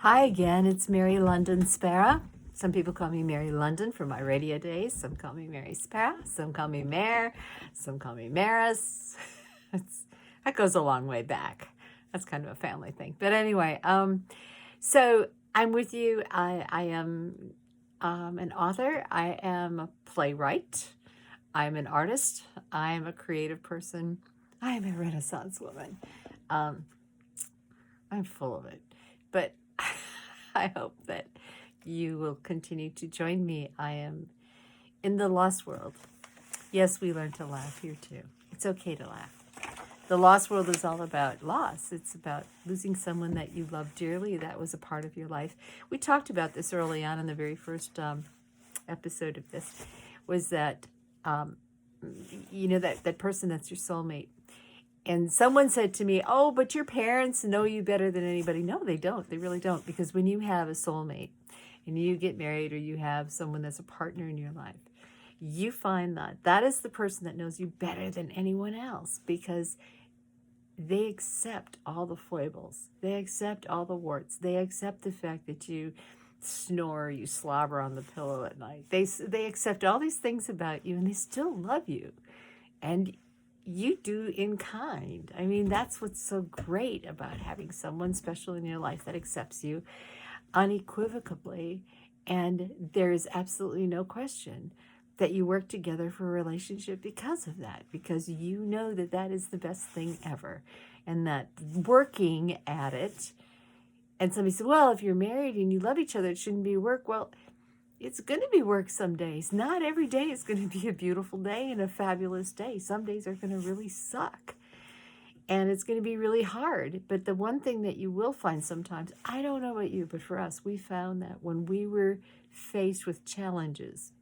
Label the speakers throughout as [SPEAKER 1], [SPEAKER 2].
[SPEAKER 1] Hi again, it's Mary London Szpara. Some people call me Mary London for my radio days. Some call me Mary Szpara. Some call me Mare. Some call me Maris. That goes a long way back. That's kind of a family thing. But anyway, so I'm with you. I am an author. I am a playwright. I'm an artist. I am a creative person. I am a Renaissance woman. Um, I'm full of it. But I hope that you will continue to join me. I am in the Loss World. Yes, we learn to laugh here too. It's okay to laugh. The Loss World is all about loss. It's about losing someone that you love dearly, that was a part of your life. We talked about this early on in the very first episode of this, was that, that person that's your soulmate. And someone said to me, oh, but your parents know you better than anybody. No, they don't. They really don't. Because when you have a soulmate and you get married or you have someone that's a partner in your life, you find that that is the person that knows you better than anyone else, because they accept all the foibles. They accept all the warts. They accept the fact that you snore, you slobber on the pillow at night. They accept all these things about you, and they still love you. And you do in kind. I mean, that's what's so great about having someone special in your life that accepts you unequivocally. And there's absolutely no question that you work together for a relationship because of that, because you know that that is the best thing ever. And that working at it, and somebody said, well, if you're married and you love each other, it shouldn't be work. Well, it's going to be work some days. Not every day is going to be a beautiful day and a fabulous day. Some days are going to really suck. And it's going to be really hard. But the one thing that you will find sometimes, I don't know about you, but for us, we found that when we were faced with challenges,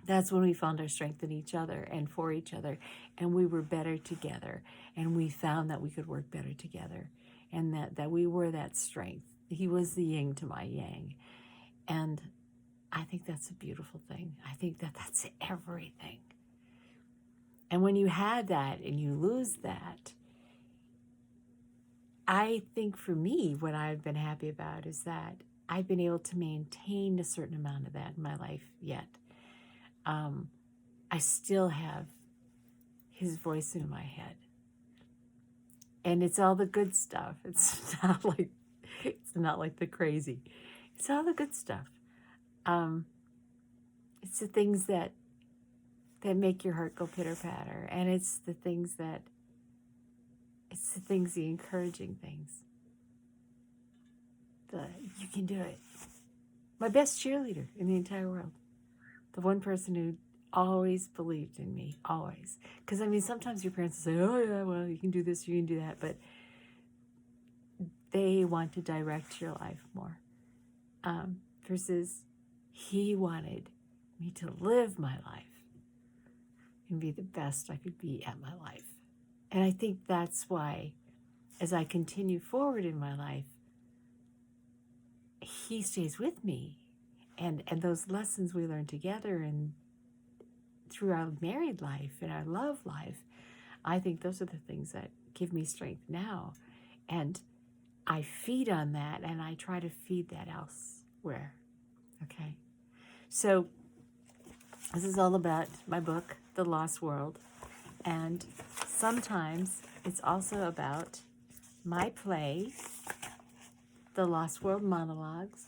[SPEAKER 1] that's when we found our strength in each other and for each other. And we were better together. And we found that we could work better together. And that we were that strength. He was the yin to my yang. And I think that's a beautiful thing. I think that that's everything. And when you had that and you lose that, I think for me, what I've been happy about is that I've been able to maintain a certain amount of that in my life yet. I still have his voice in my head. And it's all the good stuff. It's not like the crazy. It's all the good stuff. It's the things that make your heart go pitter-patter. And it's the encouraging things. You can do it. My best cheerleader in the entire world. The one person who always believed in me, always. Because, I mean, sometimes your parents will say, oh, yeah, well, you can do this, you can do that. But they want to direct your life more. Versus he wanted me to live my life and be the best I could be at my life. And I think that's why, as I continue forward in my life, he stays with me. And those lessons we learn together and through our married life and our love life, I think those are the things that give me strength now. And I feed on that, and I try to feed that elsewhere. Okay? So this is all about my book, The Loss World. And sometimes it's also about my play, The Loss World Monologues.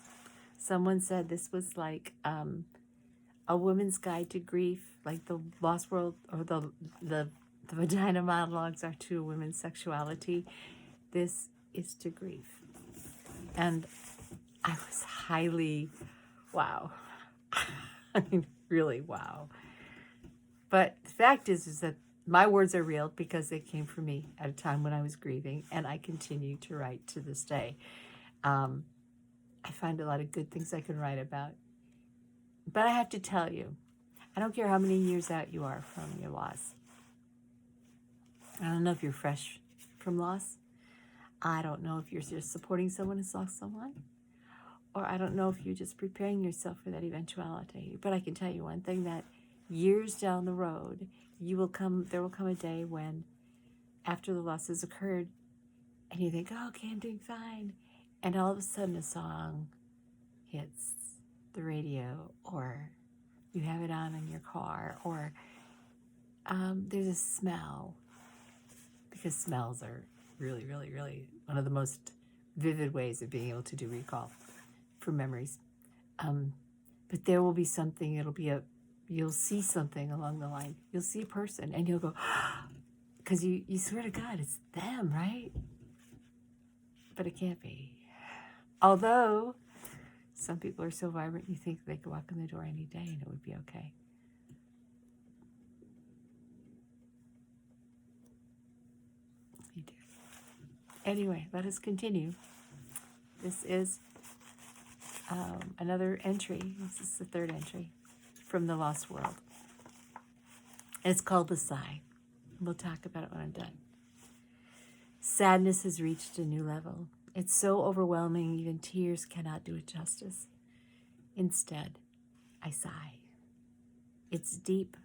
[SPEAKER 1] Someone said this was like a woman's guide to grief, like the Lost World or the vagina monologues are to women's sexuality. This is to grief. And I was highly, wow. I mean, really, wow. But the fact is that my words are real because they came from me at a time when I was grieving, and I continue to write to this day. I find a lot of good things I can write about. But I have to tell you, I don't care how many years out you are from your loss. I don't know if you're fresh from loss. I don't know if you're just supporting someone who's lost someone. Or I don't know if you're just preparing yourself for that eventuality. But I can tell you one thing, that years down the road, there will come a day when, after the loss has occurred, and you think, oh, okay, I'm doing fine. and all of a sudden a song hits the radio, or you have it on in your car, or there's a smell, because smells are really, really, really one of the most vivid ways of being able to do recall for memories. But there will be something, you'll see something along the line. You'll see a person and you'll go, because you swear to God, it's them, right? But it can't be. Although some people are so vibrant, you think they could walk in the door any day and it would be okay. You do. Anyway, let us continue. This is another entry. This is the third entry from the Loss World. And it's called the Sigh. We'll talk about it when I'm done. Sadness has reached a new level. It's so overwhelming, even tears cannot do it justice. Instead, I sigh. It's deep,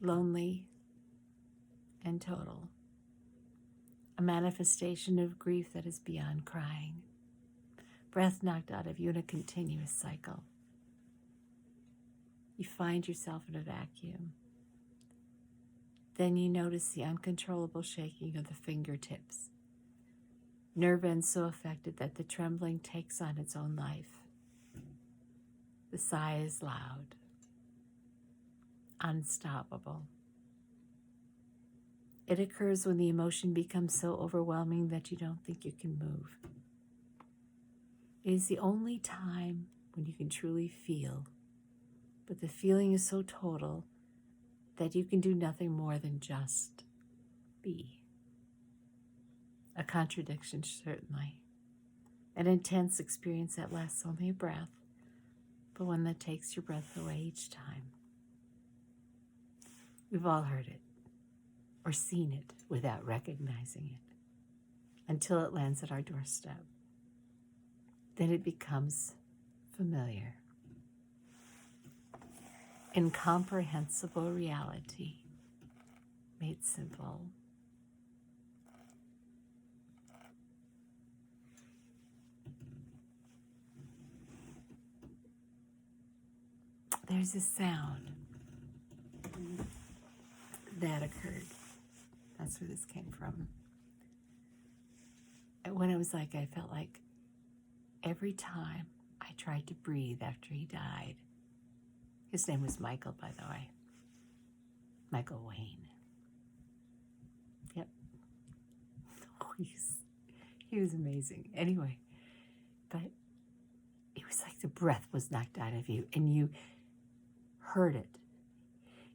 [SPEAKER 1] lonely, and total. A manifestation of grief that is beyond crying. Breath knocked out of you in a continuous cycle. You find yourself in a vacuum. Then you notice the uncontrollable shaking of the fingertips. Nerve ends so affected that the trembling takes on its own life. The sigh is loud, unstoppable. It occurs when the emotion becomes so overwhelming that you don't think you can move. It is the only time when you can truly feel, but the feeling is so total that you can do nothing more than just be. A contradiction, certainly. An intense experience that lasts only a breath, but one that takes your breath away each time. We've all heard it, or seen it without recognizing it, until it lands at our doorstep. Then it becomes familiar. Incomprehensible reality made simple. There's a sound that occurred. That's where this came from. And when it was like, I felt like every time I tried to breathe after he died, his name was Michael, by the way. Michael Wayne. Yep. Oh, he was amazing. Anyway, but it was like the breath was knocked out of you and you heard it.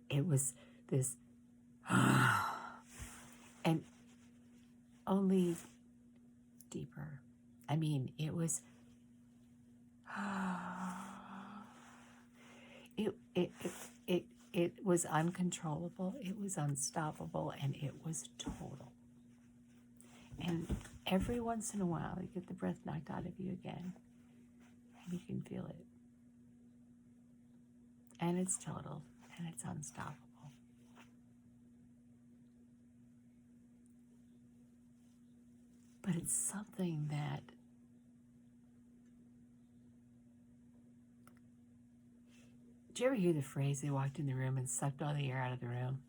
[SPEAKER 1] It was this, and only deeper. I mean, it was, it was uncontrollable, it was unstoppable, and it was total. And every once in a while, you get the breath knocked out of you again, and you can feel it. And it's total, and it's unstoppable. But it's something that did you ever hear the phrase, they walked in the room and sucked all the air out of the room?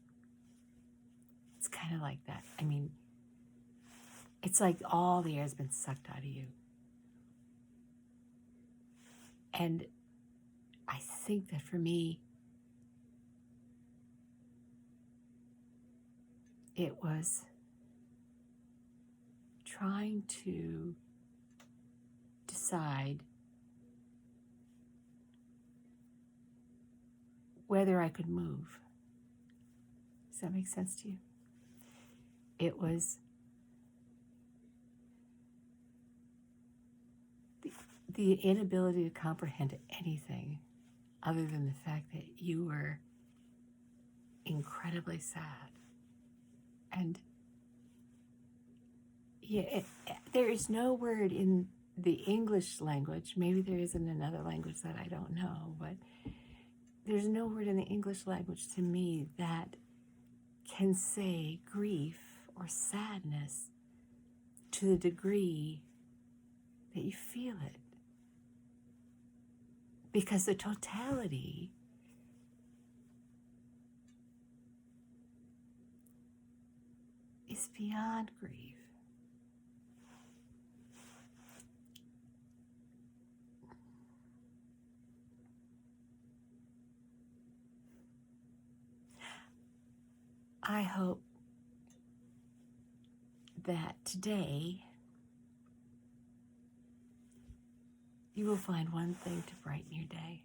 [SPEAKER 1] It's kind of like that. I mean, it's like all the air has been sucked out of you. And I think that for me, it was trying to decide whether I could move. Does that make sense to you? It was the inability to comprehend anything other than the fact that you were incredibly sad. And yeah, there is no word in the English language, maybe there is in another language that I don't know, but there's no word in the English language to me that can say grief or sadness to the degree that you feel it. Because the totality is beyond grief. I hope that today you will find one thing to brighten your day.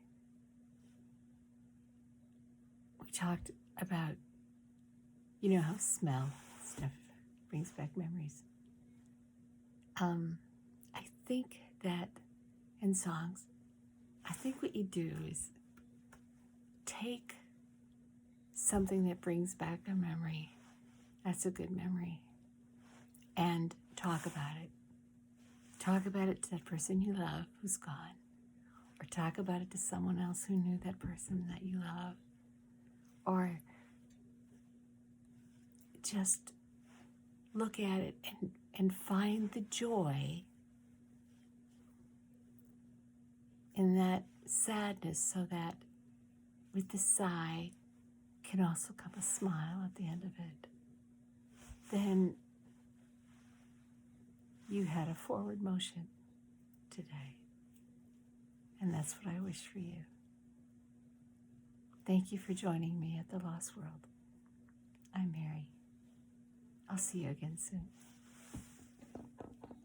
[SPEAKER 1] We talked about, how smell stuff brings back memories. I think that in songs, I think what you do is take something that brings back a memory, that's a good memory, and talk about it. Talk about it to that person you love who's gone, or talk about it to someone else who knew that person that you love, or just look at it and find the joy in that sadness, so that with the sigh can also come a smile at the end of it. Then you had a forward motion today. And that's what I wish for you. Thank you for joining me at The Loss World. I'm Mary. I'll see you again soon.